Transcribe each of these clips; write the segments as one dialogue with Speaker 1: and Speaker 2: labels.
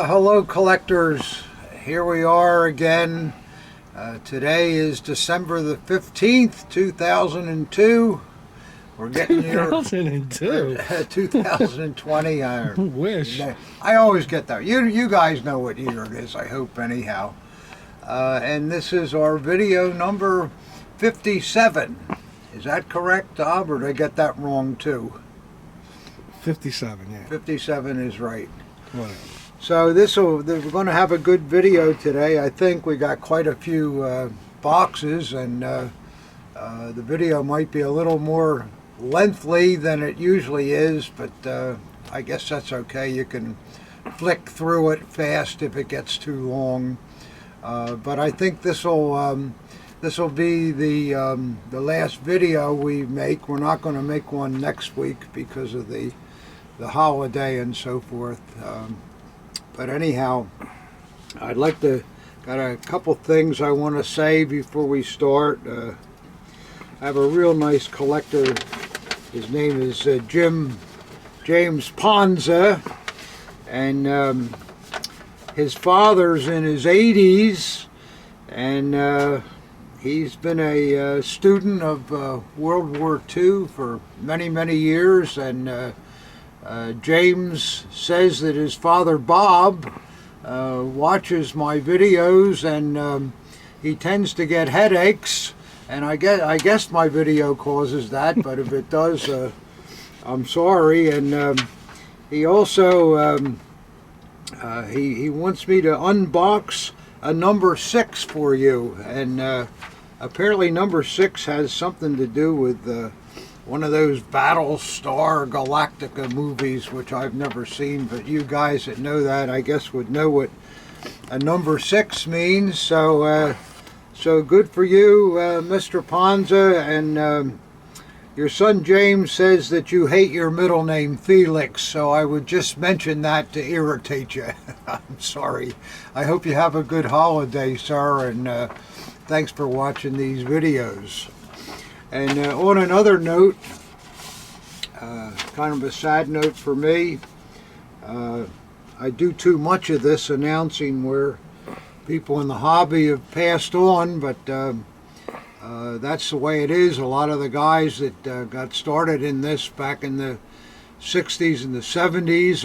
Speaker 1: Hello collectors, here we are again. Today is December the 15th, 2002. We're getting here.
Speaker 2: 2002?
Speaker 1: 2020. I
Speaker 2: wish.
Speaker 1: I always get that. You guys know what year it is, I hope, anyhow. And this is our video number 57. Is that correct, Tom, or did I get that wrong too?
Speaker 2: 57, yeah.
Speaker 1: 57 is right.
Speaker 2: Whatever.
Speaker 1: So we're going to have a good video today. I think we got quite a few boxes, and the video might be a little more lengthy than it usually is, but I guess that's okay. You can flick through it fast if it gets too long. But I think this will be the last video we make. We're not going to make one next week because of the holiday and so forth. But anyhow, I'd like to, got a couple things I want to say before we start. I have a real nice collector. His name is James Ponza, and his father's in his 80s, and he's been a student of World War II for many, many years, and James says that his father Bob watches my videos, and he tends to get headaches, and I guess my video causes that, but if it does, I'm sorry. And he also he wants me to unbox a number 6 for you, and apparently number 6 has something to do with one of those Battlestar Galactica movies, which I've never seen, but you guys that know that, I guess, would know what a number 6 means. So good for you, Mr. Ponza. And your son James says that you hate your middle name, Felix, so I would just mention that to irritate you. I'm sorry. I hope you have a good holiday, sir, and thanks for watching these videos. And on another note, kind of a sad note for me, I do too much of this announcing where people in the hobby have passed on, but that's the way it is. A lot of the guys that got started in this back in the 60s and the 70s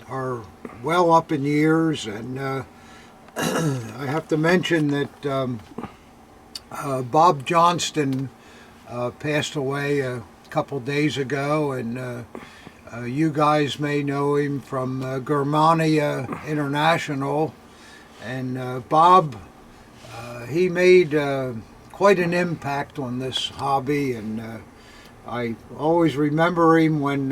Speaker 1: are well up in years, and I have to mention that Bob Johnston passed away a couple days ago, and you guys may know him from Germania International. And Bob, he made quite an impact on this hobby, and I always remember him when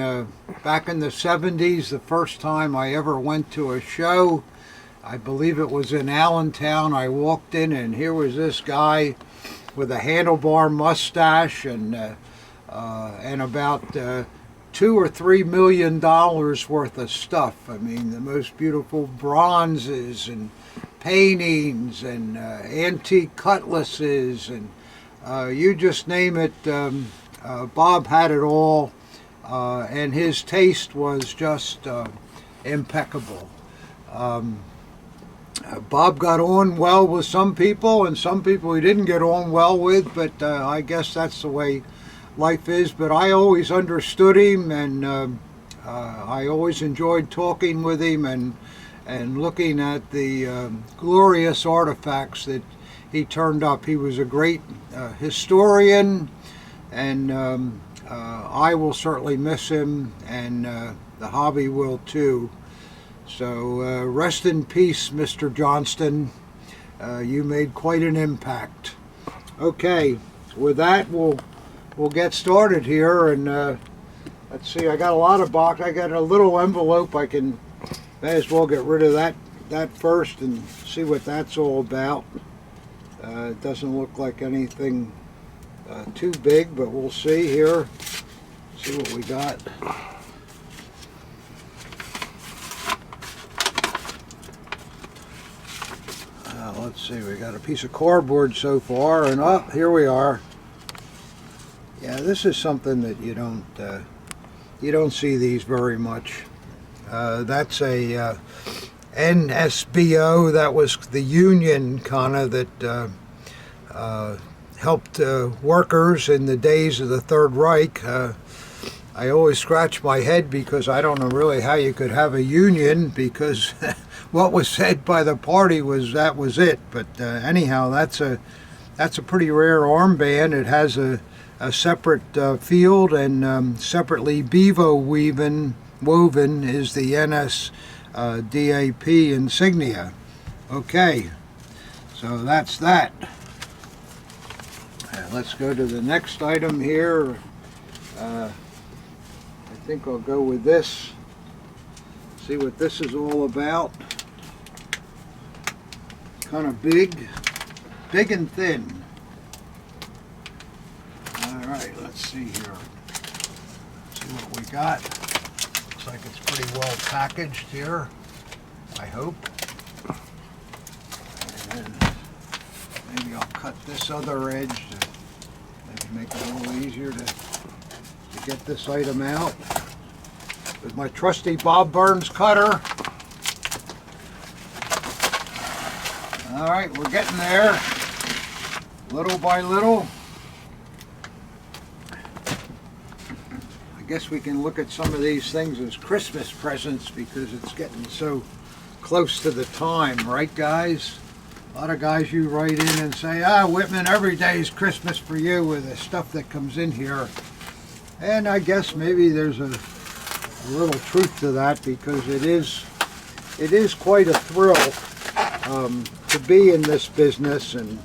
Speaker 1: back in the 70s, the first time I ever went to a show, I believe it was in Allentown. I walked in, and here was this guy with a handlebar mustache and about $2 or $3 million worth of stuff. I mean, the most beautiful bronzes and paintings and antique cutlasses, and you just name it. Bob had it all, and his taste was just impeccable. Bob got on well with some people, and some people he didn't get on well with, but I guess that's the way life is. But I always understood him, and I always enjoyed talking with him and looking at the glorious artifacts that he turned up. He was a great historian, and I will certainly miss him, and the hobby will too. So rest in peace, Mr. Johnston. You made quite an impact. Okay, with that, we'll get started here, and let's see. I got a lot of box. I got a little envelope. I can may as well get rid of that first and see what that's all about. It doesn't look like anything too big, but we'll see here. See what we got. Let's see, we got a piece of cardboard so far, and here we are. Yeah, this is something that you don't see these very much. That's a NSBO, that was the union kind of that helped workers in the days of the Third Reich. I always scratch my head because I don't know really how you could have a union, because what was said by the party was that was it. But anyhow, that's a pretty rare armband. It has a separate field, and separately bevo woven is the NSDAP insignia. Okay, so that's that. Let's go to the next item here. I think I'll go with this. See what this is all about. Kind of big and thin. Alright, let's see here. See what we got. Looks like it's pretty well packaged here, I hope. And maybe I'll cut this other edge to maybe make it a little easier to get this item out with my trusty Bob Burns cutter. Alright, we're getting there, little by little. I guess we can look at some of these things as Christmas presents because it's getting so close to the time, right guys? A lot of guys, you write in and say, Whitman, every day is Christmas for you with the stuff that comes in here. And I guess maybe there's a little truth to that, because it is quite a thrill to be in this business, and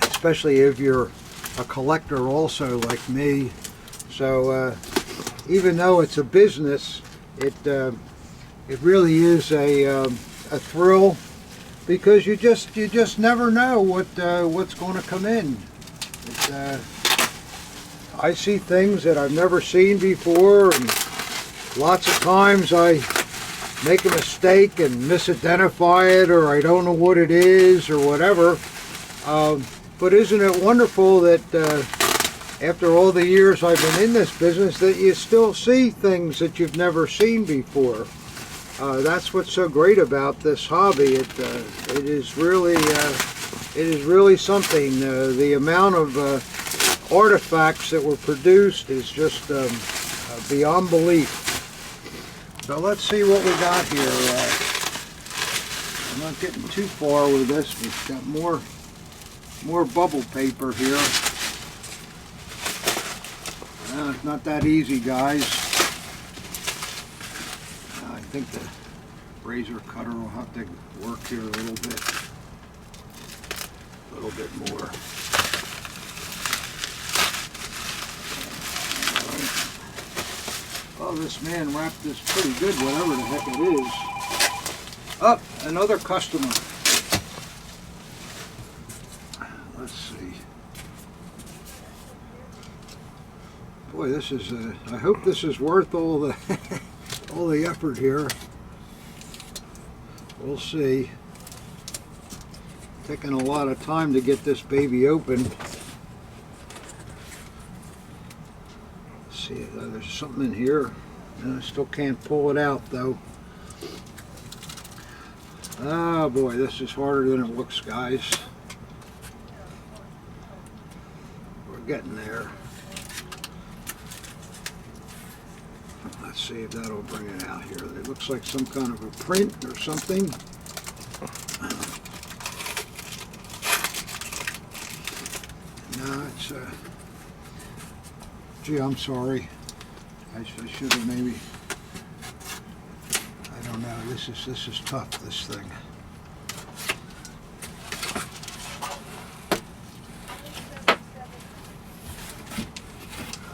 Speaker 1: especially if you're a collector also like me. So even though it's a business, it really is a thrill, because you just never know what's going to come in. I see things that I've never seen before, and lots of times I make a mistake and misidentify it, or I don't know what it is or whatever. But isn't it wonderful that after all the years I've been in this business, that you still see things that you've never seen before? That's what's so great about this hobby. It is really something. The amount of artifacts that were produced is just beyond belief. So let's see what we got here. I'm not getting too far with this. We've got more bubble paper here. It's not that easy, guys. I think the razor cutter will have to work here a little bit more. Oh, this man wrapped this pretty good, whatever the heck it is. Oh, another customer. Let's see. Boy, this is. I hope this is worth all the all the effort here. We'll see. Taking a lot of time to get this baby open. See, there's something in here. I still can't pull it out though. Oh boy, this is harder than it looks, guys. We're getting there. Let's see if that'll bring it out here. It looks like some kind of a print or something. No, it's gee, I'm sorry. I should have maybe. I don't know. This is tough. This thing.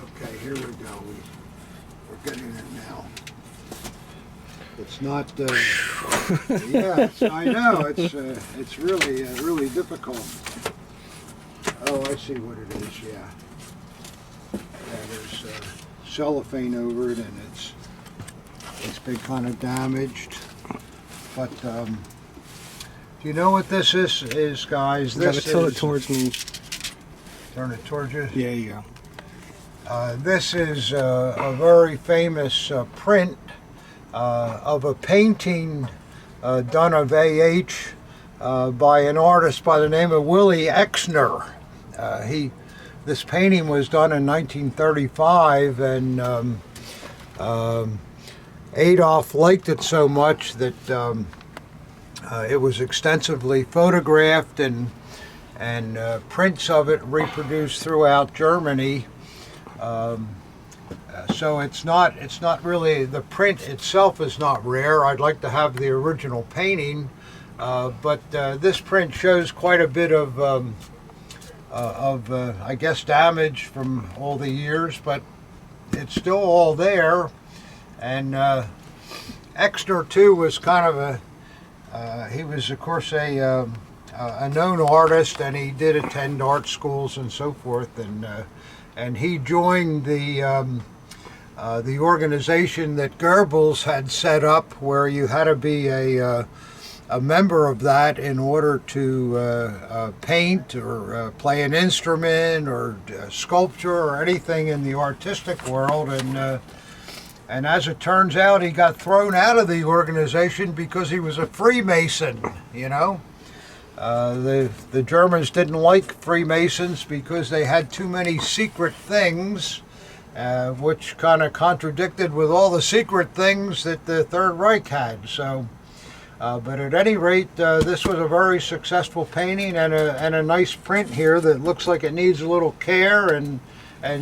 Speaker 1: Okay, here we go. We're getting it now. It's not. Yeah, I know. It's really difficult. Oh, I see what it is. Yeah. There's cellophane over it, and it's been kind of damaged. But do you know what this is, guys?
Speaker 2: You gotta tilt it towards me.
Speaker 1: Turn it towards you.
Speaker 2: Yeah, you go.
Speaker 1: This is a very famous print of a painting done of AH by an artist by the name of Willie Exner. This painting was done in 1935, and Adolf liked it so much that it was extensively photographed, and prints of it reproduced throughout Germany. So it's not really, the print itself is not rare. I'd like to have the original painting, but this print shows quite a bit of I guess, damage from all the years, but it's still all there. And Exner too was kind of he was, of course, a known artist, and he did attend art schools and so forth, and he joined the organization that Goebbels had set up, where you had to be a member of that in order to paint or play an instrument or sculpture or anything in the artistic world. And as it turns out, he got thrown out of the organization because he was a Freemason, you know. The Germans didn't like Freemasons because they had too many secret things, which kind of contradicted with all the secret things that the Third Reich had. So, but at any rate, this was a very successful painting, and a nice print here that looks like it needs a little care and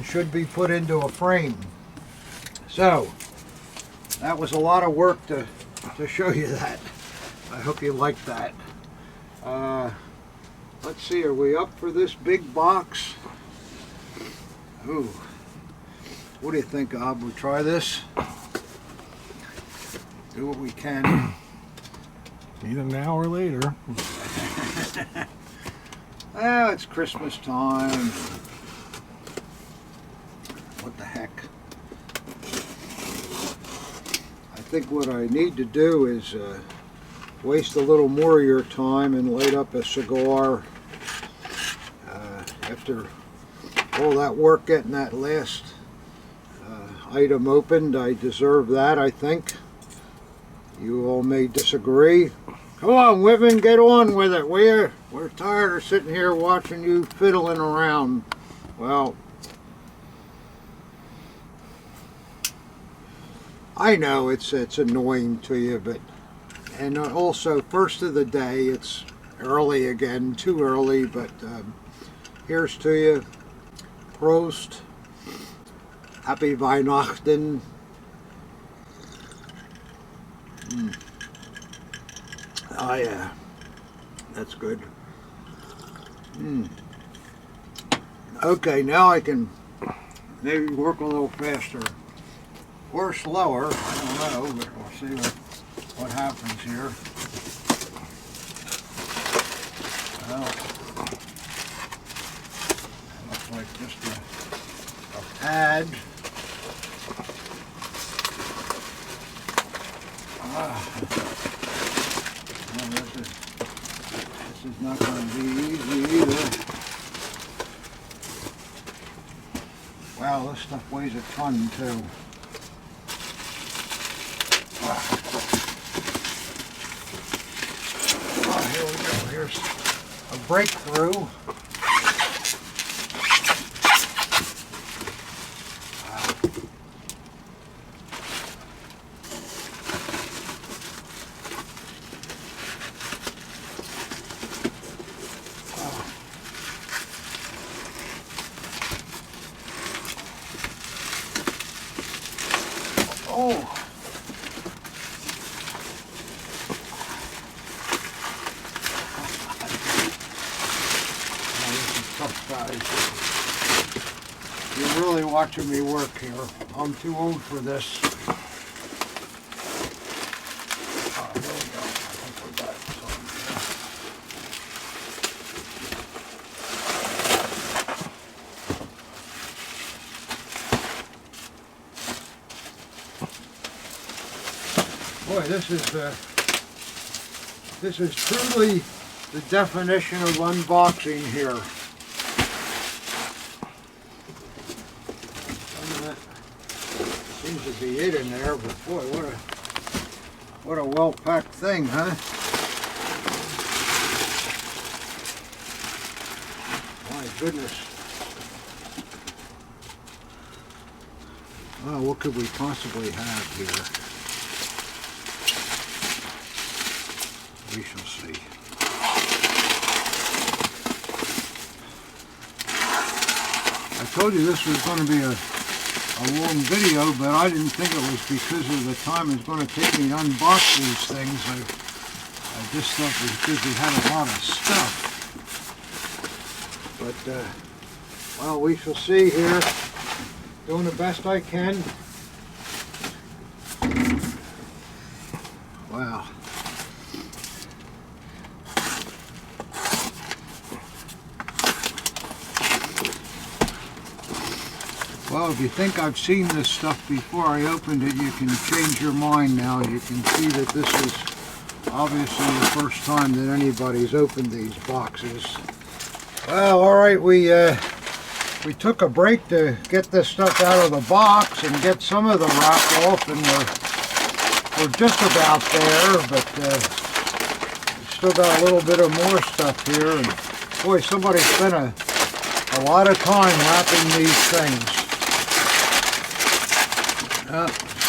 Speaker 1: should be put into a frame. So, that was a lot of work to show you that. I hope you liked that. Let's see, are we up for this big box? Ooh. What do you think, Ob? We'll try this? Do what we can.
Speaker 2: Either now or later.
Speaker 1: Well, it's Christmas time. What the heck? I think what I need to do is waste a little more of your time and light up a cigar. After all that work getting that last item opened, I deserve that, I think. You all may disagree. Come on, women, get on with it. We're tired of sitting here watching you fiddling around. Well, I know it's annoying to you, but, and also first of the day, it's early again, too early, but here's to you. Prost. Happy Weihnachten. Oh yeah, that's good. Okay, now I can maybe work a little faster or slower. I don't know, but we'll see what happens here. Well, looks like just a pad. Well, this is not going to be easy either. Wow, this stuff weighs a ton too. Oh, here we go. Here's a breakthrough. Oh. This is tough, guys. You're really watching me work here. I'm too old for this. Oh, here we go. I think we got some. Boy, this is truly the definition of unboxing here. Some of that seems to be it in there, but boy, what a What a well-packed thing, huh? My goodness. Well, what could we possibly have here? We shall see. I told you this was going to be a long video, but I didn't think it was because of the time it's going to take me to unbox these things. I just thought it was because we had a lot of stuff. But, well, we shall see here. Doing the best I can. Wow. Well, if you think I've seen this stuff before I opened it, you can change your mind now. You can see that this is obviously the first time that anybody's opened these boxes. Well, all right, we took a break to get this stuff out of the box and get some of the wrap off, and we're just about there, but we've still got a little bit of more stuff here. And boy, somebody spent a lot of time wrapping these things.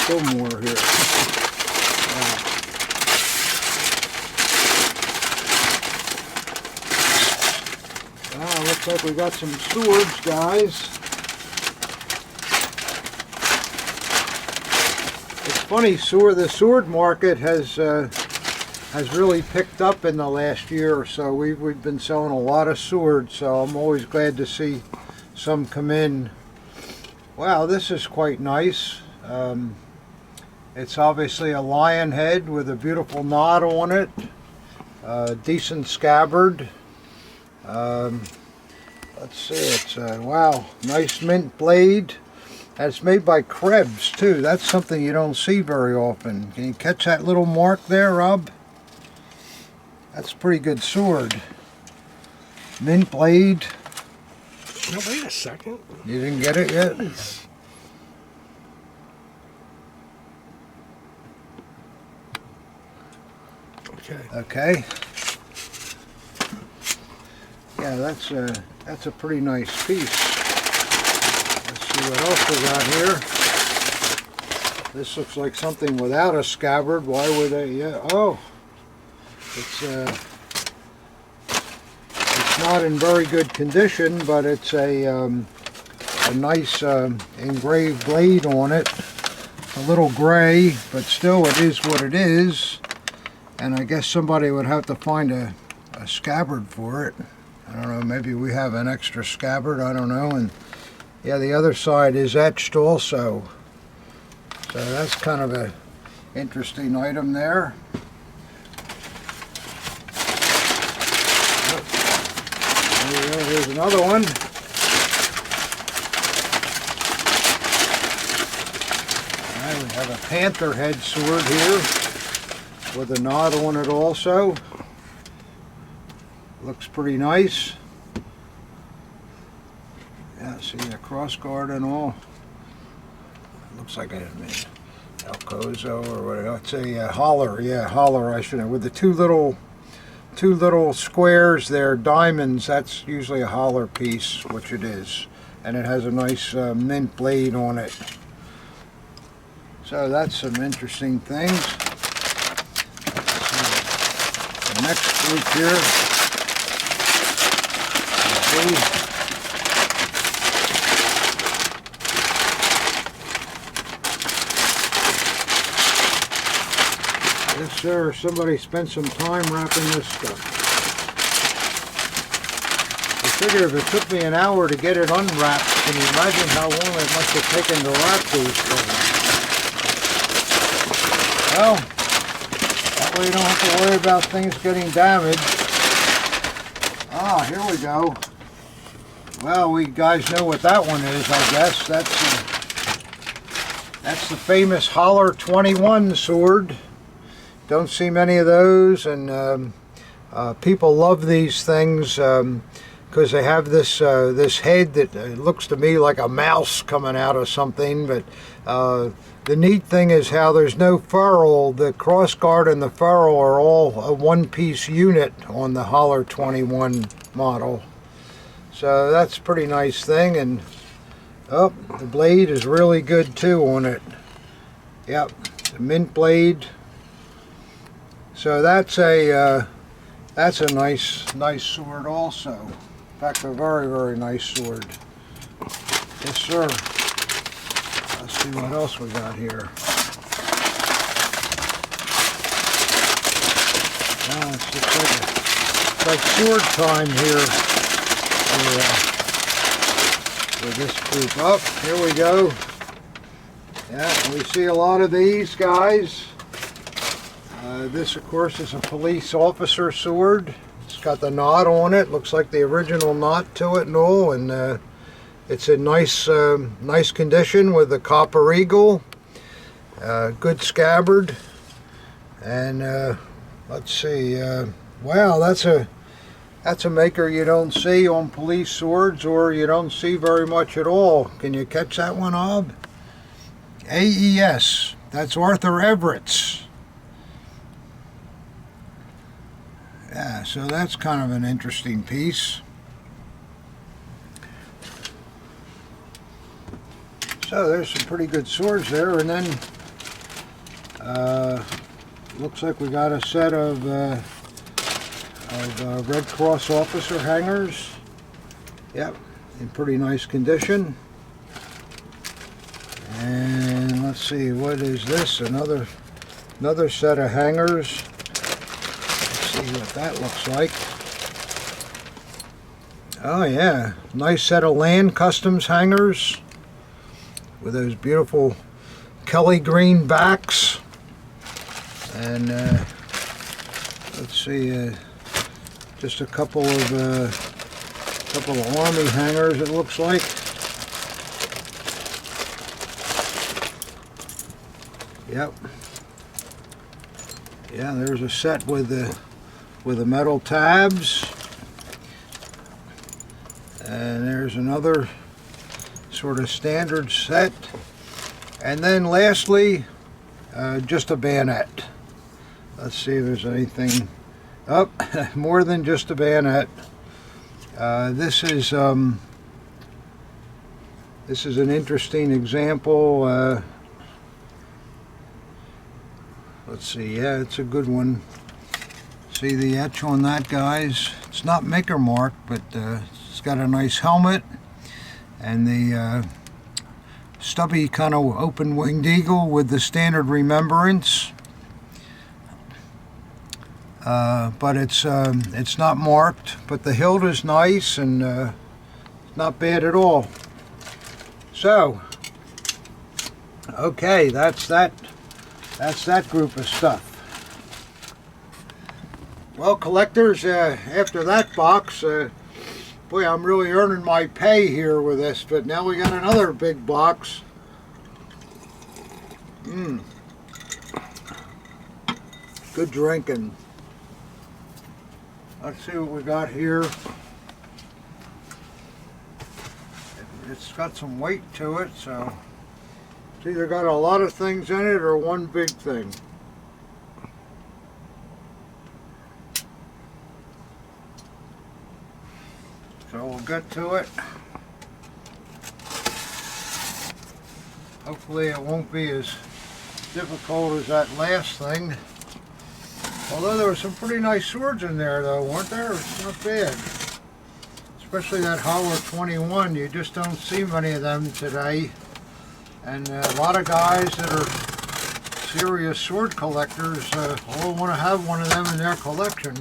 Speaker 1: Still more here. Looks like we got some swords, guys. It's funny, the sword market has really picked up in the last year or so. We've been selling a lot of swords, so I'm always glad to see some come in. Wow, this is quite nice. It's obviously a lion head with a beautiful knot on it. Decent scabbard. Let's see, it's wow, nice mint blade. And it's made by Krebs too. That's something you don't see very often. Can you catch that little mark there, Rob? That's a pretty good sword. Mint blade.
Speaker 2: No, wait a second.
Speaker 1: You didn't get it yet? Okay. Yeah, that's a pretty nice piece. Let's see what else we got here. This looks like something without a scabbard. Why would they? Yeah. Oh, it's not in very good condition, but it's a nice engraved blade on it. It's a little gray, but still, it is what it is. And I guess somebody would have to find a scabbard for it. I don't know, maybe we have an extra scabbard, I don't know. And yeah, the other side is etched also. So that's kind of an interesting item there. There we go, here's another one. All right, we have a panther head sword here with a knot on it also. Looks pretty nice. Yeah, see the cross guard and all. Looks like a Alcozo or whatever. It's a holler. Yeah, holler. I should have. With the two little squares there, diamonds. That's usually a holler piece, which it is, and it has a nice mint blade on it. So that's some interesting things. The next group here. Yes, sir. Somebody spent some time wrapping this stuff. I figure if it took me an hour to get it unwrapped, can you imagine how long it must have taken to wrap these things? Well, that way you don't have to worry about things getting damaged. Ah, here we go. Well, we guys know what that one is, I guess. That's the famous Holler 21 sword. Don't see many of those, and people love these things. because they have this this head that looks to me like a mouse coming out of something. But the neat thing is how there's no ferrule. The crossguard and the ferrule are all a one-piece unit on the Holler 21 model. So that's a pretty nice thing. And oh, the blade is really good too on it. Yep, the mint blade. So that's a nice sword also. In fact, a very nice sword. Yes, sir. Let's see what else we got here. It's just like sword time here for this group. Up, here we go. Yeah, we see a lot of these guys. This, of course, is a police officer sword. It's got the knot on it. Looks like the original knot to it and all. And it's in nice condition with the copper eagle. Good scabbard. And let's see. Wow, that's a maker you don't see on police swords, or you don't see very much at all. Can you catch that one, Ob? AES. That's Arthur Everett's. Yeah, so that's kind of an interesting piece. So there's some pretty good swords there, and then looks like we got a set of Red Cross officer hangers. Yep, in pretty nice condition. And let's see, what is this? Another set of hangers. See what that looks like. Oh yeah, nice set of Land Customs hangers with those beautiful Kelly green backs. And let's see, just a couple of Army hangers, it looks like. Yep. Yeah, there's a set with the metal tabs, and there's another sort of standard set, and then lastly just a bayonet. Let's see if there's anything up. More than just a bayonet. This is an interesting example. Let's see, yeah, it's a good one. See the etch on that, guys? It's not maker mark, but it's got a nice helmet, and the stubby kind of open-winged eagle with the standard remembrance. But it's not marked, but the hilt is nice and not bad at all. So, okay, that's that group of stuff. Well, collectors, after that box, boy, I'm really earning my pay here with this, but now we got another big box. Good drinking. Let's see what we got here. It's got some weight to it, so it's either got a lot of things in it or one big thing. So we'll get to it. Hopefully it won't be as difficult as that last thing. Although there were some pretty nice swords in there though, weren't there? It's not bad. Especially that Holler 21, you just don't see many of them today. And a lot of guys that are serious sword collectors all want to have one of them in their collection.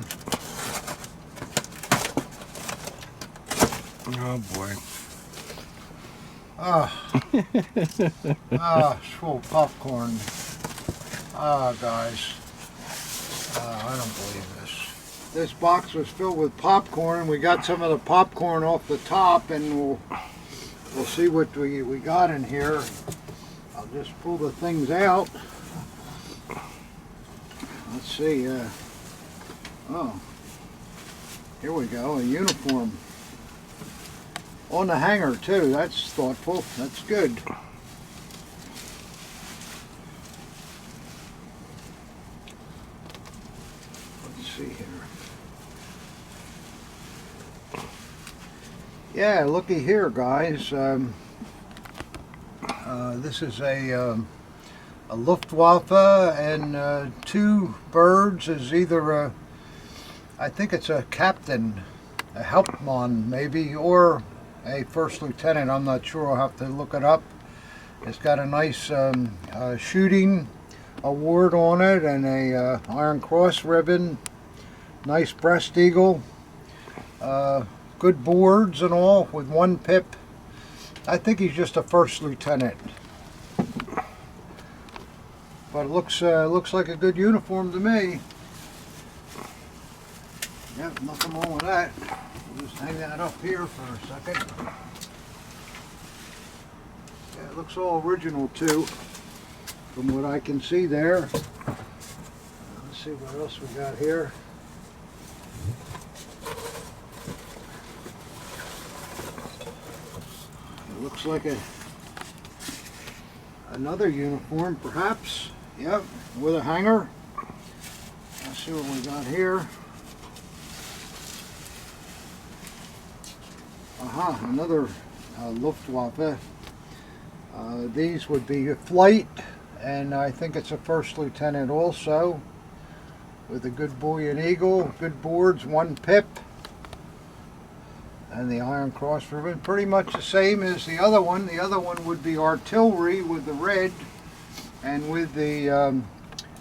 Speaker 2: Oh boy.
Speaker 1: It's full of popcorn. Guys. I don't believe this. This box was filled with popcorn. We got some of the popcorn off the top, and we'll see what we got in here. I'll just pull the things out. Let's see. Oh, here we go. A uniform. On the hanger too. That's thoughtful. That's good. Let's see here. Yeah, looky here, guys. This is a Luftwaffe, and two birds is either a, I think it's a captain, a Hauptmann maybe, or a first lieutenant. I'm not sure. I'll have to look it up. It's got a nice shooting award on it, and a Iron Cross ribbon. Nice breast eagle. Good boards and all, with one pip. I think he's just a first lieutenant. But it looks like a good uniform to me. Yep, nothing wrong with that. We'll just hang that up here for a second. Yeah, it looks all original too, from what I can see there. Let's see what else we got here. It looks like another uniform, perhaps. Yep, with a hanger. Let's see what we got here. Aha, another Luftwaffe. These would be a flight, and I think it's a first lieutenant also, with a good buoy and eagle, good boards, one pip, and the Iron Cross ribbon. Pretty much the same as the other one. The other one would be artillery with the red, and with the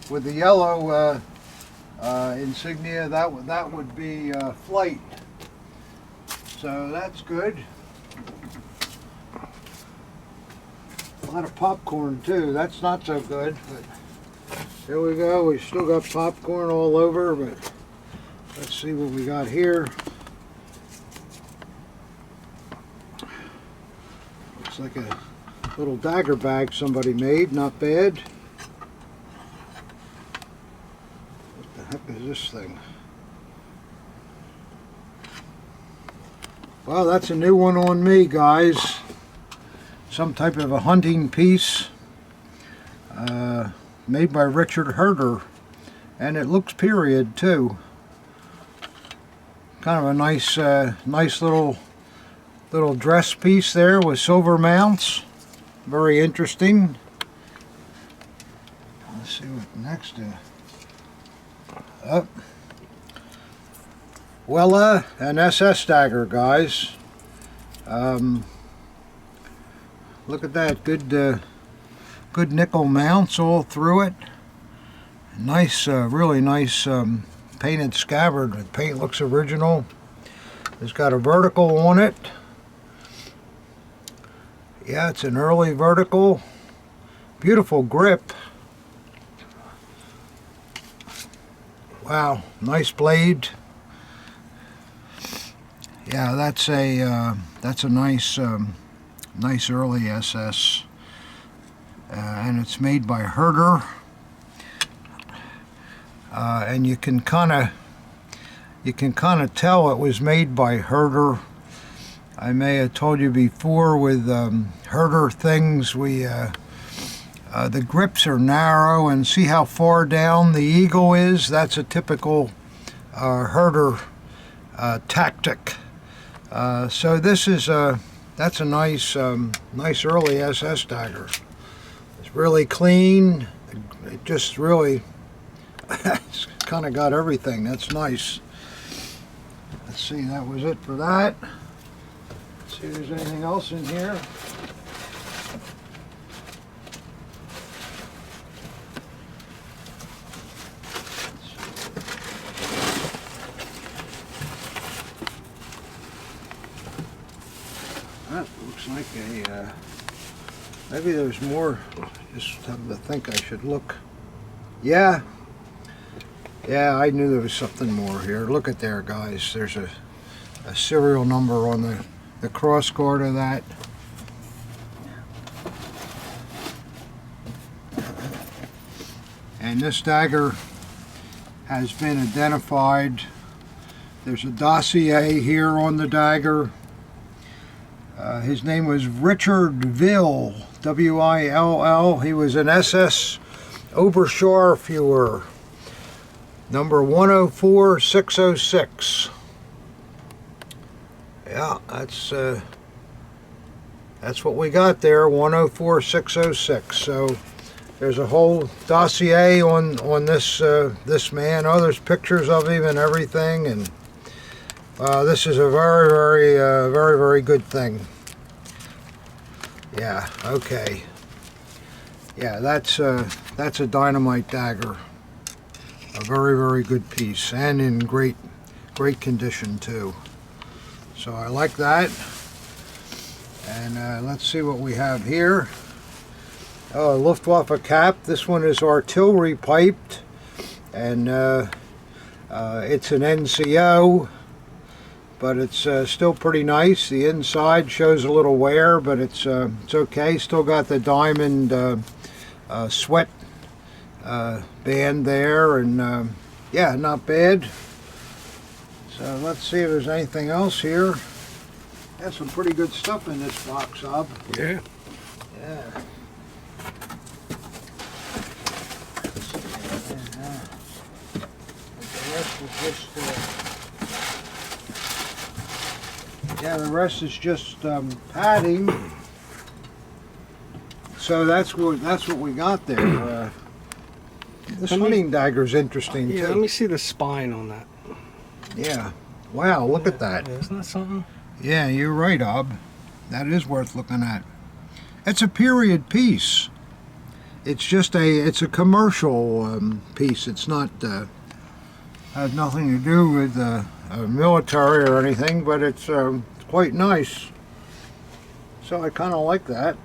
Speaker 1: yellow insignia. That would be flight. So that's good. A lot of popcorn too. That's not so good. But here we go. We still got popcorn all over. But let's see what we got here. Looks like a little dagger bag somebody made. Not bad. What the heck is this thing? Well, that's a new one on me, guys. Some type of a hunting piece made by Richard Herder, and it looks period too. Kind of a nice little dress piece there with silver mounts. Very interesting. Let's see what next up. Well, an SS dagger, guys. Look at that, good nickel mounts all through it. Nice, really nice painted scabbard. The paint looks original. It's got a vertical on it. Yeah, it's an early vertical. Beautiful grip. Wow, nice blade. Yeah, that's a nice nice early SS, and it's made by Herder, and you can kind of tell it was made by Herder. I may have told you before, with Herder things, the grips are narrow, and see how far down the eagle is. That's a typical Herder tactic. So this is that's a nice early SS dagger. It's really clean. It just really it's kind of got everything. That's nice. Let's see, that was it for that. Let's see if there's anything else in here. That looks like a, maybe there's more. Just have to think. I should look. Yeah, I knew there was something more here. Look at there, guys. There's a serial number on the cross guard of that. And this dagger has been identified. There's a dossier here on the dagger. His name was Richard Will, W-I-L-L. He was an SS Oberscharführer, number 104606. Yeah, that's what we got there, 104606. So there's a whole dossier on this this man. Oh, there's pictures of him and everything, and this is a very good thing. Yeah, okay. Yeah, that's a dynamite dagger. A very good piece, and in great condition too. So I like that. And let's see what we have here. Oh, a Luftwaffe cap. This one is artillery piped, and it's an NCO, but it's still pretty nice. The inside shows a little wear, but it's okay. Still got the diamond sweat band there, and yeah, not bad. So let's see if there's anything else here. Got some pretty good stuff in this box, Ob.
Speaker 2: Yeah.
Speaker 1: Yeah. The rest is just padding. So that's what we got there. This hunting dagger's interesting
Speaker 2: Yeah,
Speaker 1: too.
Speaker 2: let me see the spine on that.
Speaker 1: Yeah. Wow, look at that.
Speaker 2: Isn't that something?
Speaker 1: Yeah, you're right, Ob. That is worth looking at. It's a period piece. It's just it's a commercial piece. It's not has nothing to do with military or anything, but it's quite nice. So I kind of like that.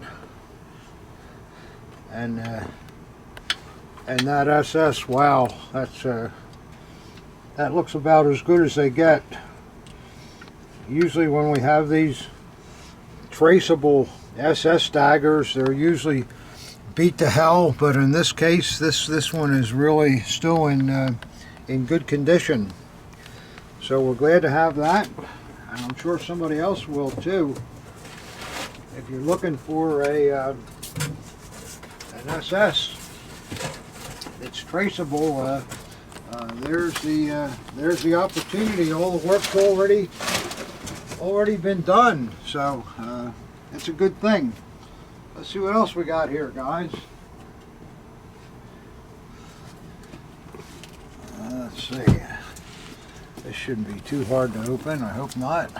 Speaker 1: And that SS, wow, that looks about as good as they get. Usually when we have these traceable SS daggers, they're usually beat to hell, but in this case, this one is really still in good condition. So we're glad to have that, and I'm sure somebody else will too. If you're looking for an SS, it's traceable. There's the opportunity. All the work's already been done, so it's a good thing. Let's see what else we got here, guys. Let's see. This shouldn't be too hard to open. I hope not.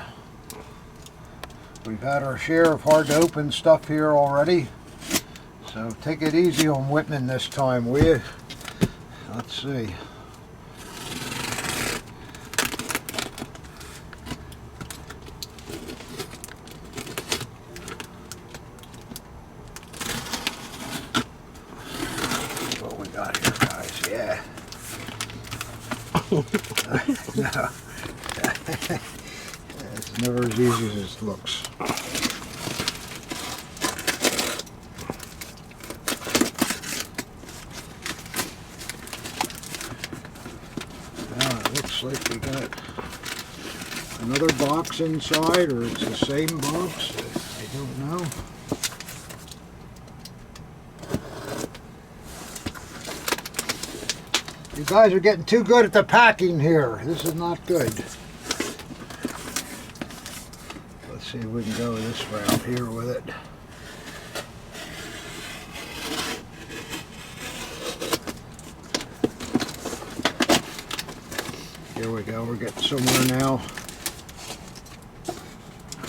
Speaker 1: We've had our share of hard to open stuff here already, so take it easy on Whitman this time, will you? Let's see. What we got here, guys? Yeah. No. It's never as easy as it looks. It looks like we got another box inside, or it's the same box. I don't know. You guys are getting too good at the packing here. This is not good. Let's see if we can go this route here with it. Here we go, we're getting somewhere now.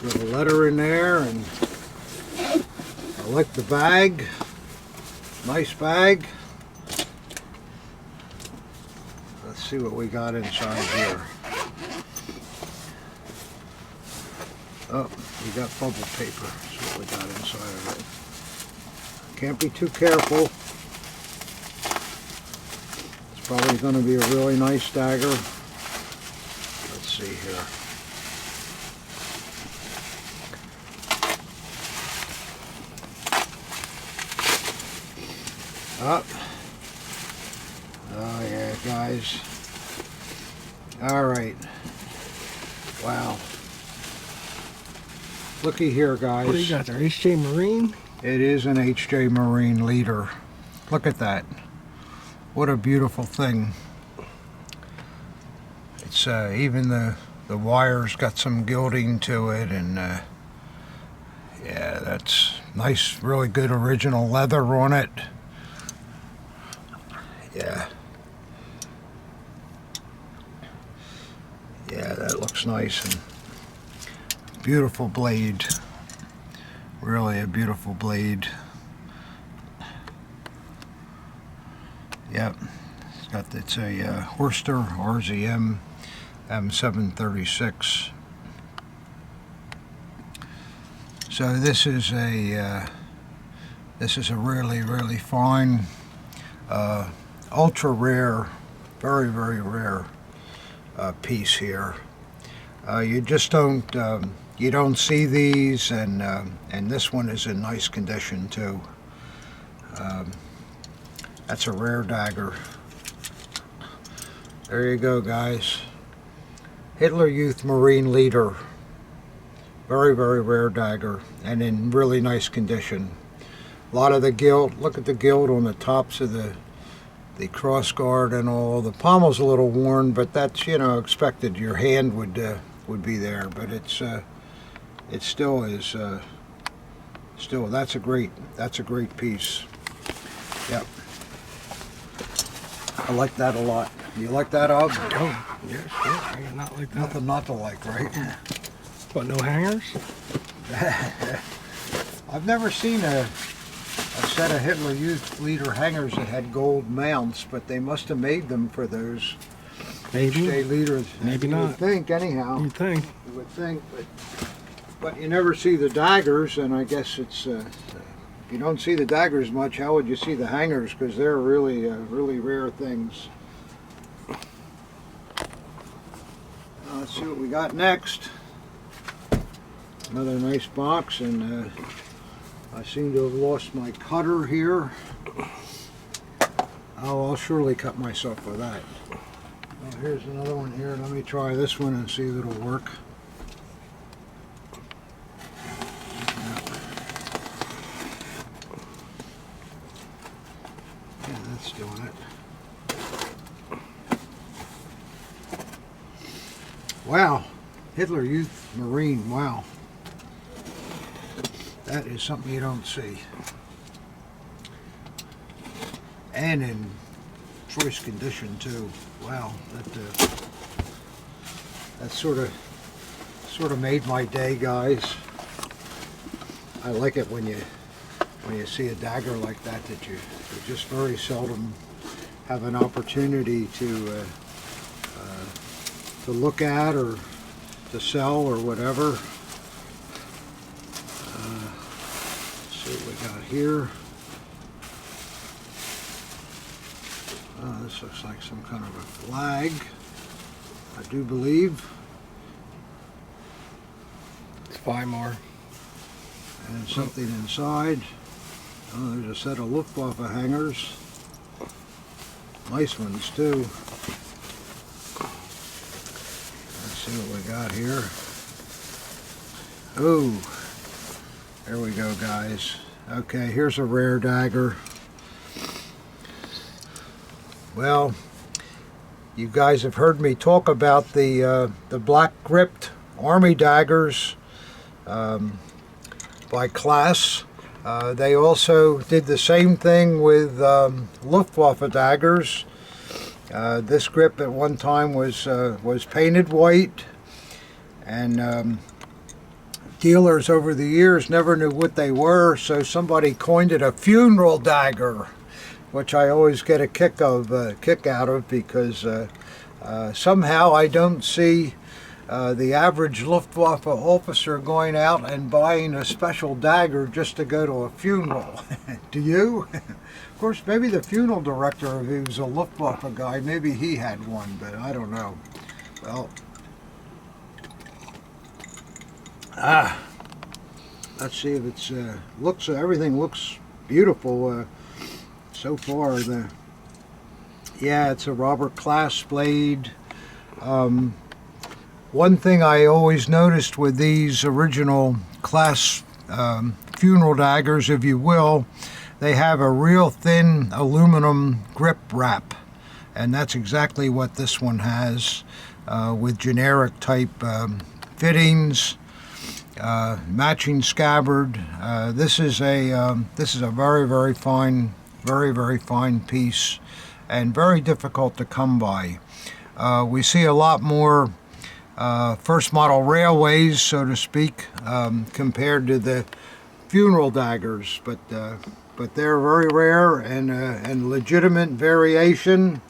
Speaker 1: Little letter in there, and I like the bag. Nice bag. Let's see what we got inside here. Oh, we got bubble paper. That's what we got inside of it. Can't be too careful. It's probably going to be a really nice dagger. Let's see here. Up. Oh yeah, guys. All right. Wow. Looky here, guys.
Speaker 2: What do you got there? HJ Marine?
Speaker 1: It is an HJ Marine leader. Look at that. What a beautiful thing. It's even the wire's got some gilding to it, and yeah, that's nice, really good original leather on it. Yeah. Yeah, that looks nice, and beautiful blade. Really a beautiful blade. Yep, it's a Horster RZM M736. So this is a really fine, ultra rare, very rare piece here. You just don't you don't see these, and this one is in nice condition too. That's a rare dagger. There you go, guys. Hitler Youth Marine Leader. Very rare dagger, and in really nice condition. A lot of the gilt. Look at the gilt on the tops of the crossguard and all. The pommel's a little worn, but that's, you know, expected. Your hand would be there, but it still is. Still, that's a great piece. Yep. I like that a lot. You like that, Ob?
Speaker 2: Oh, yes, yeah, I do not like that.
Speaker 1: Nothing not to like, right?
Speaker 2: What, no hangers?
Speaker 1: I've never seen a set of Hitler Youth Leader hangers that had gold mounts, but they must have made them for those HJ leaders.
Speaker 2: Maybe
Speaker 1: you
Speaker 2: not.
Speaker 1: would think, anyhow.
Speaker 2: You'd think.
Speaker 1: You would think, but you never see the daggers, and I guess it's you don't see the daggers much. How would you see the hangers? Because they're really rare things. Let's see what we got next. Another nice box, and I seem to have lost my cutter here. Oh, I'll surely cut myself with that. Well, here's another one here. Let me try this one and see if it'll work. Yeah, that's doing it. Wow, Hitler Youth Marine, wow. That is something you don't see. And in choice condition too. Wow, that sort of made my day, guys. I like it when you see a dagger like that you just very seldom have an opportunity to look at or to sell or whatever. Let's see what we got here. This looks like some kind of a flag, I do believe.
Speaker 2: It's Weimar.
Speaker 1: And something inside. Oh, there's a set of Luftwaffe hangers. Nice ones too. Let's see what we got here. Oh, there we go, guys. Okay, here's a rare dagger. Well, you guys have heard me talk about the black gripped army daggers by class. They also did the same thing with Luftwaffe daggers. This grip at one time was painted white, and dealers over the years never knew what they were, so somebody coined it a funeral dagger, which I always get a kick out of, because somehow I don't see the average Luftwaffe officer going out and buying a special dagger just to go to a funeral. Do you? Of course, maybe the funeral director, if he was a Luftwaffe guy, maybe he had one, but I don't know. Well, let's see if it's everything looks beautiful so far. Yeah, it's a Robert Class blade. One thing I always noticed with these original class funeral daggers, if you will, they have a real thin aluminum grip wrap, and that's exactly what this one has, with generic type fittings, matching scabbard. This is a very fine piece, and very difficult to come by. We see a lot more first model railways, so to speak, compared to the funeral daggers, but they're very rare and legitimate variation,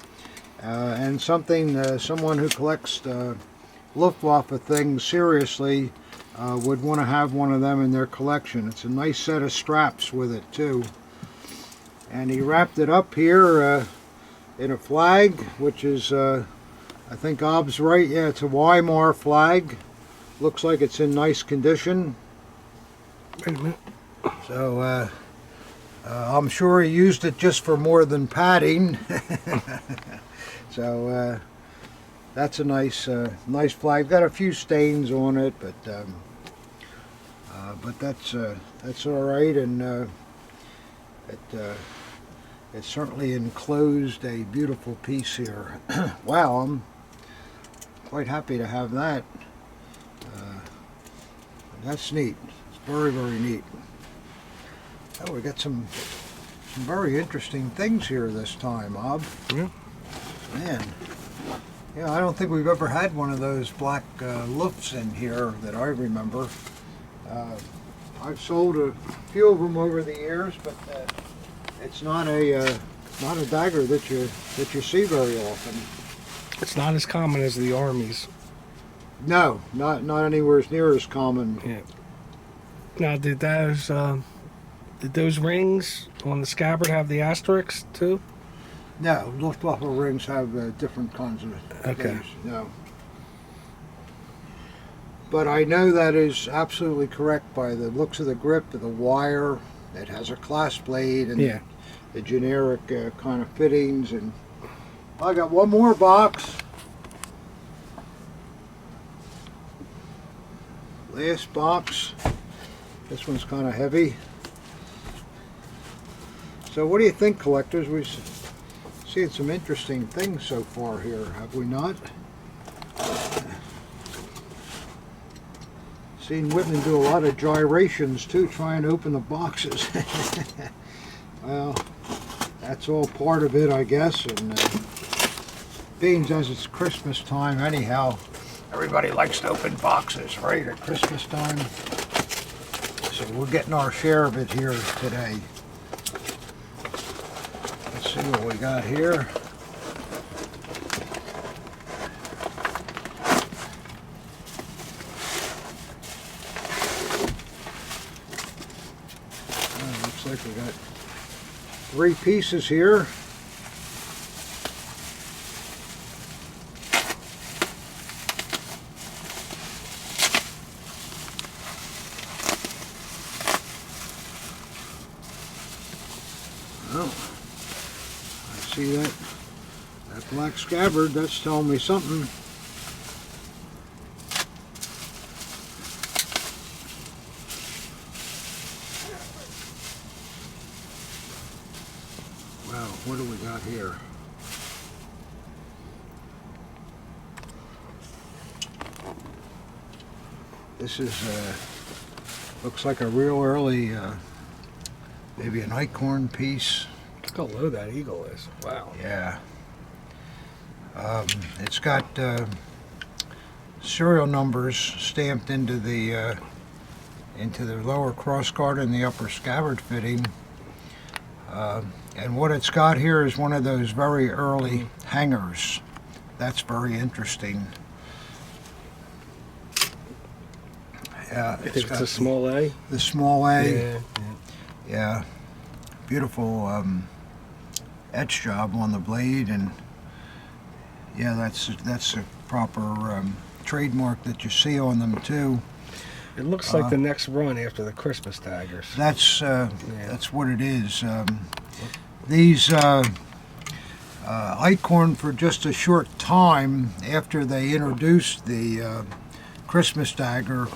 Speaker 1: and something someone who collects Luftwaffe things seriously would want to have one of them in their collection. It's a nice set of straps with it too, and he wrapped it up here in a flag, which is I think Ob's right, yeah, it's a Weimar flag. Looks like it's in nice condition.
Speaker 2: Wait a minute.
Speaker 1: So I'm sure he used it just for more than padding. So that's a nice flag. Got a few stains on it, but that's all right, and it certainly enclosed a beautiful piece here. Wow, I'm quite happy to have that. That's neat. It's very neat. Oh, we got some very interesting things here this time, Ob.
Speaker 2: Yeah.
Speaker 1: Man. Yeah, I don't think we've ever had one of those black Lufts in here that I remember. I've sold a few of them over the years, but it's not a dagger that you see very often.
Speaker 2: It's not as common as the Armies.
Speaker 1: No, not anywhere near as common.
Speaker 2: Yeah. Now, did those rings on the scabbard have the asterisks too?
Speaker 1: No, Luftwaffe rings have different kinds of
Speaker 2: Okay.
Speaker 1: things. No. But I know that is absolutely correct by the looks of the grip, the wire. It has a clasp blade and
Speaker 2: Yeah.
Speaker 1: the generic kind of fittings. And I got one more box. Last box. This one's kind of heavy. So what do you think, collectors? We've seen some interesting things so far here, have we not? Seen Whitman do a lot of gyrations too, trying to open the boxes. Well, that's all part of it, I guess. And being as it's Christmas time anyhow, everybody likes to open boxes, right, at Christmas time. So we're getting our share of it here today. Let's see what we got here. Looks like we got 3 pieces here. Oh, I see that black scabbard. That's telling me something. Wow, what do we got here? This is looks like a real early maybe an acorn piece.
Speaker 2: Look how low that eagle is. Wow.
Speaker 1: Yeah. It's got serial numbers stamped into the lower crossguard and the upper scabbard fitting. And what it's got here is one of those very early hangers. That's very interesting. Yeah,
Speaker 2: I think it's a small A.
Speaker 1: The small A.
Speaker 2: Yeah.
Speaker 1: Yeah, beautiful etch job on the blade, and yeah, that's a proper trademark that you see on them too.
Speaker 2: It looks like the next run after the Christmas daggers.
Speaker 1: That's what it is. These Eichhorn, for just a short time after they introduced the Christmas dagger,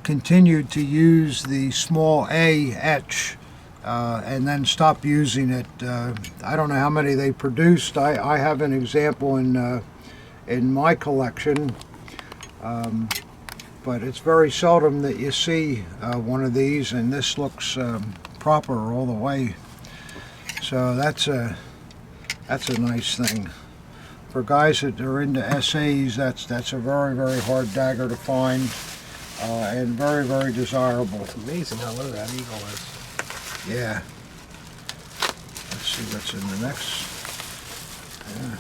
Speaker 1: continued to use the small A etch and then stopped using it. I don't know how many they produced. I have an example in my collection, but it's very seldom that you see one of these, and this looks proper all the way. So that's a nice thing. For guys that are into SAs, that's a very, very hard dagger to find, and very, very desirable.
Speaker 2: It's amazing how low that eagle is.
Speaker 1: Yeah. Let's see what's in the next. Yeah.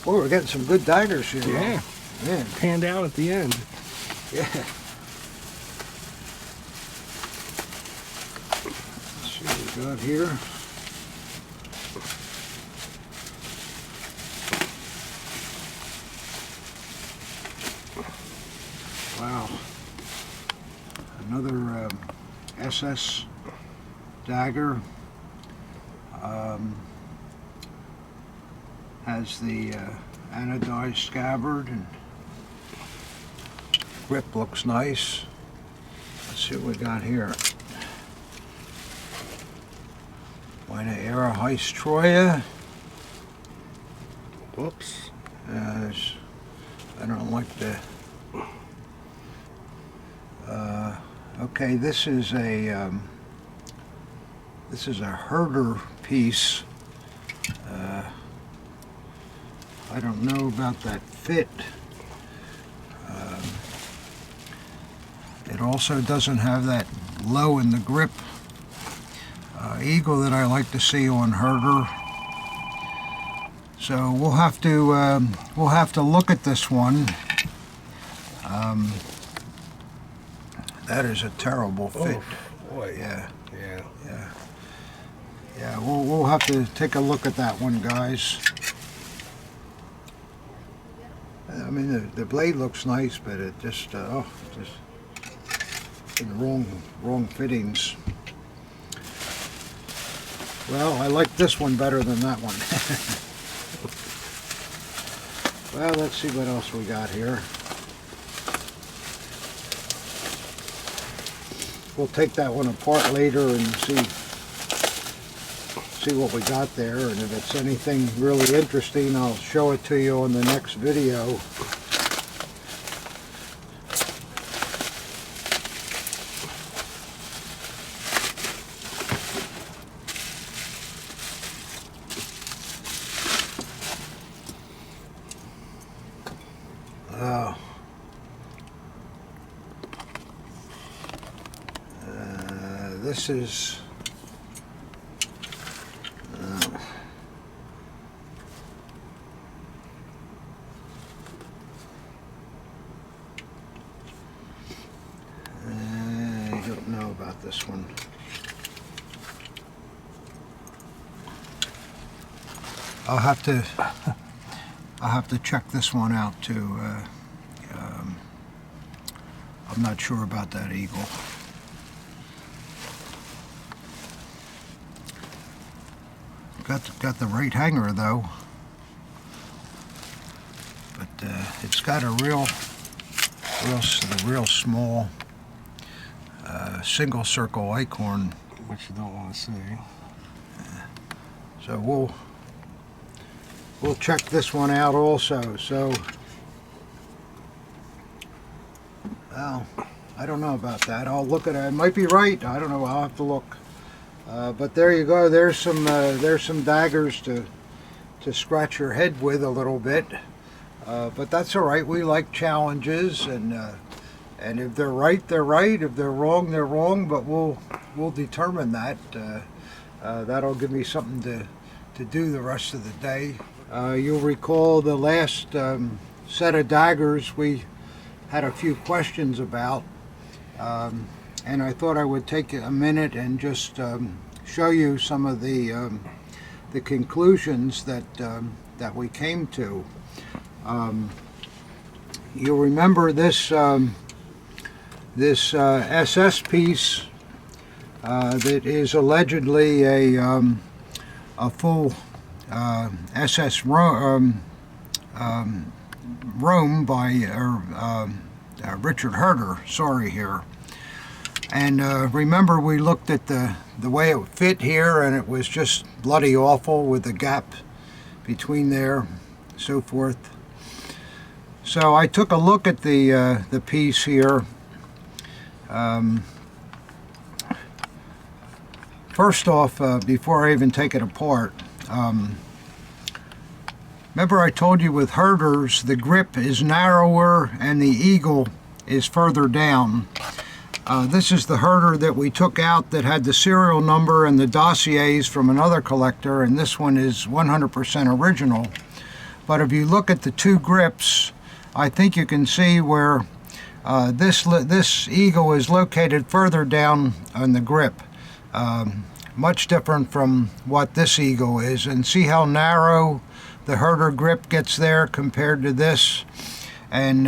Speaker 1: Boy, we're getting some good daggers here.
Speaker 2: Yeah.
Speaker 1: Man.
Speaker 2: Panned out at the end.
Speaker 1: Yeah. Let's see what we got here. Wow. Another SS dagger. Has the anodized scabbard, and grip looks nice. Let's see what we got here. Wina Era Heist Troya.
Speaker 2: Whoops.
Speaker 1: I don't like the. Okay, this is a herder piece. I don't know about that fit. It also doesn't have that low in the grip eagle that I like to see on herder. So we'll have to look at this one. That is a terrible fit.
Speaker 2: Oh, boy.
Speaker 1: Yeah.
Speaker 2: Yeah.
Speaker 1: Yeah, we'll have to take a look at that one, guys. I mean, the blade looks nice, but it just in the wrong fittings. Well, I like this one better than that one. Well, let's see what else we got here. We'll take that one apart later and see what we got there, and if it's anything really interesting, I'll show it to you on the next video. This is I don't know about this one. I'll have to check this one out too. I'm not sure about that eagle. Got the right hanger though, but it's got a real small single circle acorn,
Speaker 2: Which you don't want to see.
Speaker 1: so we'll check this one out also. So, well, I don't know about that. I'll look at it. It might be right. I don't know. I'll have to look. But there you go. There's some daggers to scratch your head with a little bit. But that's all right. We like challenges, and if they're right, they're right. If they're wrong, they're wrong. But we'll determine that. That'll give me something to do the rest of the day. You'll recall the last set of daggers we had a few questions about. And I thought I would take a minute and just show you some of the conclusions that we came to. You'll remember this SS piece that is allegedly a full SS Rome by Richard Herder, sorry here. And remember, we looked at the way it fit here, and it was just bloody awful with the gap between there, so forth. So I took a look at the piece here. First off, before I even take it apart, remember I told you with Herders the grip is narrower and the eagle is further down. This is the Herder that we took out that had the serial number and the dossiers from another collector, and this one is 100% original. But if you look at the two grips, I think you can see where this eagle is located further down on the grip. Much different from what this eagle is, and see how narrow the Herder grip gets there compared to this. And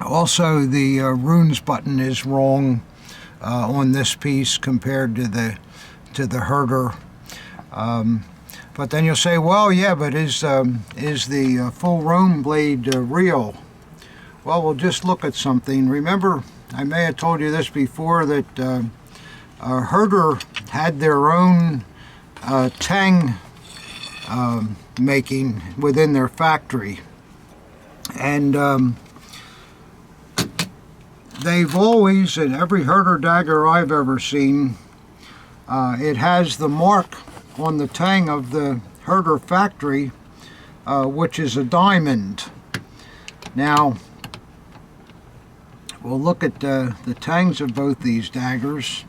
Speaker 1: also the runes button is wrong on this piece compared to the Herder. But then you'll say, well, yeah, but is the full roan blade real? Well, we'll just look at something. Remember, I may have told you this before, that Herder had their own tang making within their factory, and they've always, in every Herder dagger I've ever seen, it has the mark on the tang of the Herder factory, which is a diamond. Now, we'll look at the tangs of both these daggers.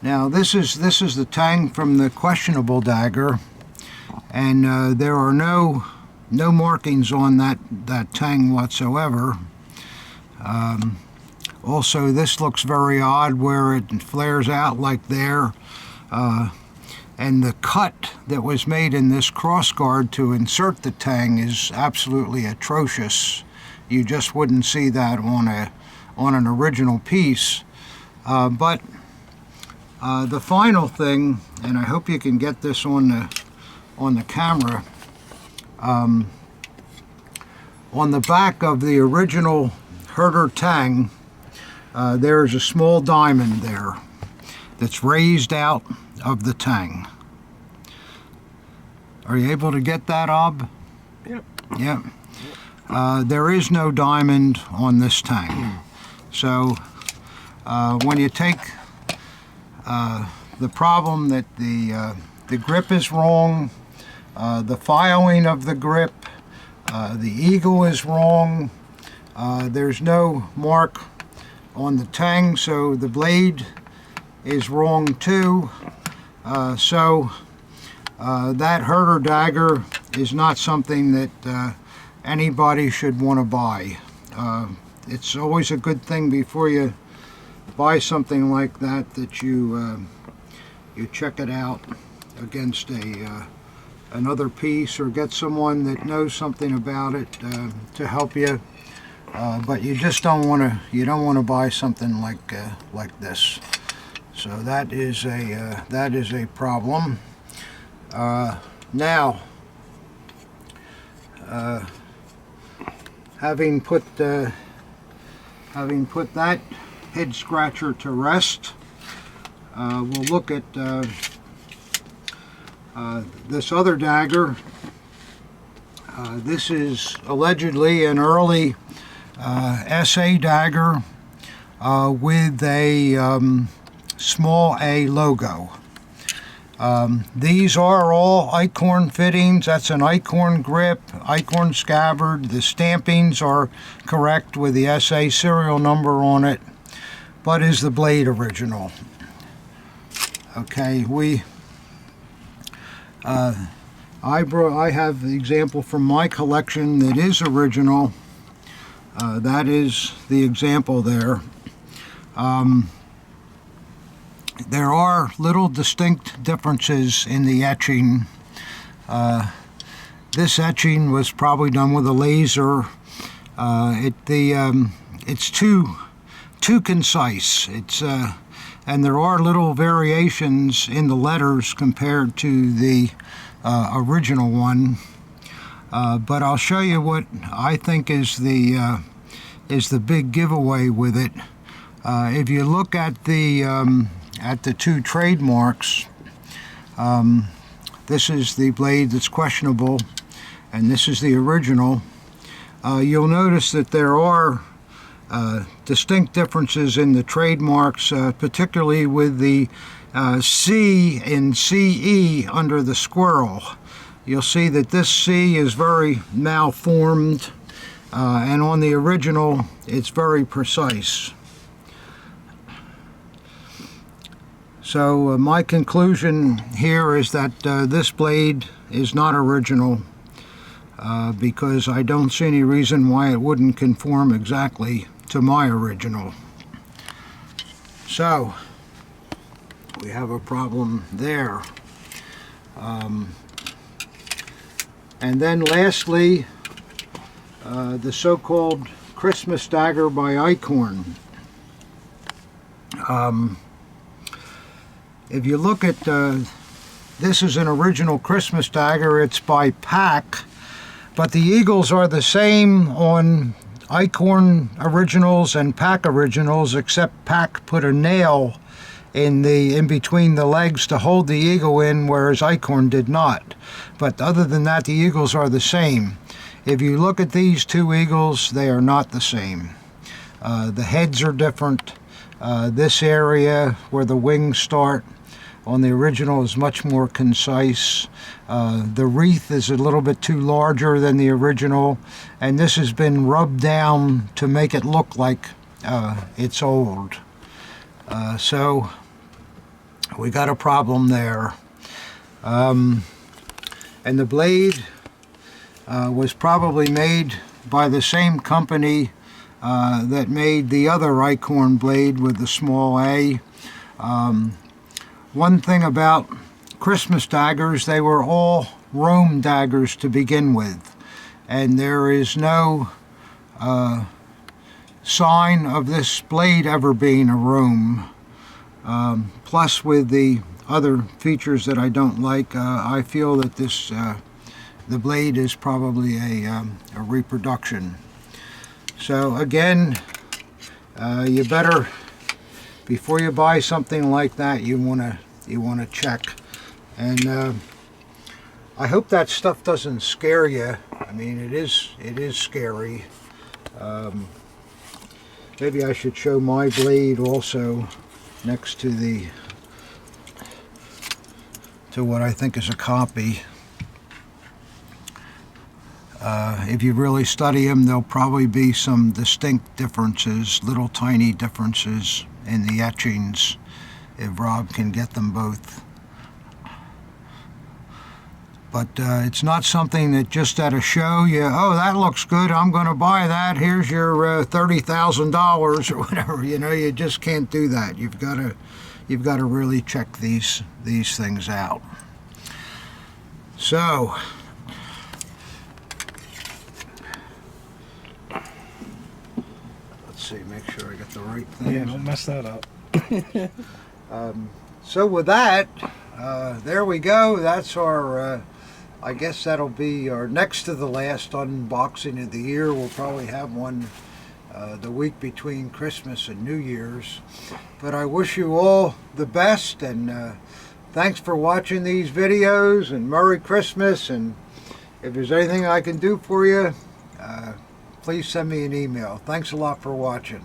Speaker 1: Now this is the tang from the questionable dagger, and there are no markings on that tang whatsoever. Also, this looks very odd where it flares out like there, and the cut that was made in this crossguard to insert the tang is absolutely atrocious. You just wouldn't see that on an original piece. But the final thing, and I hope you can get this on the camera, on the back of the original Herder tang, there is a small diamond there that's raised out of the tang. Are you able to get that, Ob?
Speaker 2: Yep.
Speaker 1: Yep. There is no diamond on this tang. So when you take the problem that the grip is wrong, the filing of the grip, the eagle is wrong, there's no mark on the tang, so the blade is wrong too. So that Herder dagger is not something that anybody should want to buy. It's always a good thing before you buy something like that that you check it out against another piece, or get someone that knows something about it to help you. But you just don't want to buy something like this. So that is a problem. Now, having put that head scratcher to rest, we'll look at this other dagger. This is allegedly an early SA dagger with a small a logo. These are all Eichhorn fittings. That's an Eichhorn grip, Eichhorn scabbard. The stampings are correct with the SA serial number on it. But is the blade original? Okay, I have the example from my collection that is original. That is the example there. There are little distinct differences in the etching. This etching was probably done with a laser. It's too concise. and there are little variations in the letters compared to the original one. But I'll show you what I think is the big giveaway with it. If you look at the two trademarks, this is the blade that's questionable, and this is the original. You'll notice that there are distinct differences in the trademarks, particularly with the C in CE under the Squirrel. You'll see that this C is very malformed, and on the original it's very precise. So my conclusion here is that this blade is not original, because I don't see any reason why it wouldn't conform exactly to my original. So we have a problem there. And then lastly, the so-called Christmas dagger by Acorn. If you look at, this is an original Christmas dagger. It's by Pack, but the eagles are the same on Acorn originals and Pack originals, except Pack put a nail in between the legs to hold the eagle in, whereas Acorn did not. But other than that, the eagles are the same. If you look at these two eagles, they are not the same. The heads are different. This area where the wings start on the original is much more concise. The wreath is a little bit too larger than the original, and this has been rubbed down to make it look like it's old. So we got a problem there. And the blade was probably made by the same company that made the other Acorn blade with the small A. One thing about Christmas daggers, they were all Rome daggers to begin with, and there is no sign of this blade ever being a Rome. Plus, with the other features that I don't like, I feel that this the blade is probably a reproduction. So again, you better, before you buy something like that, you want to check. And I hope that stuff doesn't scare you. I mean, it is scary. Maybe I should show my blade also next to what I think is a copy. If you really study them, there'll probably be some distinct differences, little tiny differences in the etchings, if Rob can get them both. But it's not something that just at a show, oh, that looks good, I'm going to buy that, here's your $30,000 or whatever. You know, you just can't do that. You've got to really check these things out. So, let's see, make sure I get the right thing.
Speaker 2: Yeah, don't mess that up.
Speaker 1: So with that, there we go. That's our, I guess that'll be our next to the last unboxing of the year. We'll probably have one the week between Christmas and New Year's. But I wish you all the best, and thanks for watching these videos, and Merry Christmas. And if there's anything I can do for you, please send me an email. Thanks a lot for watching.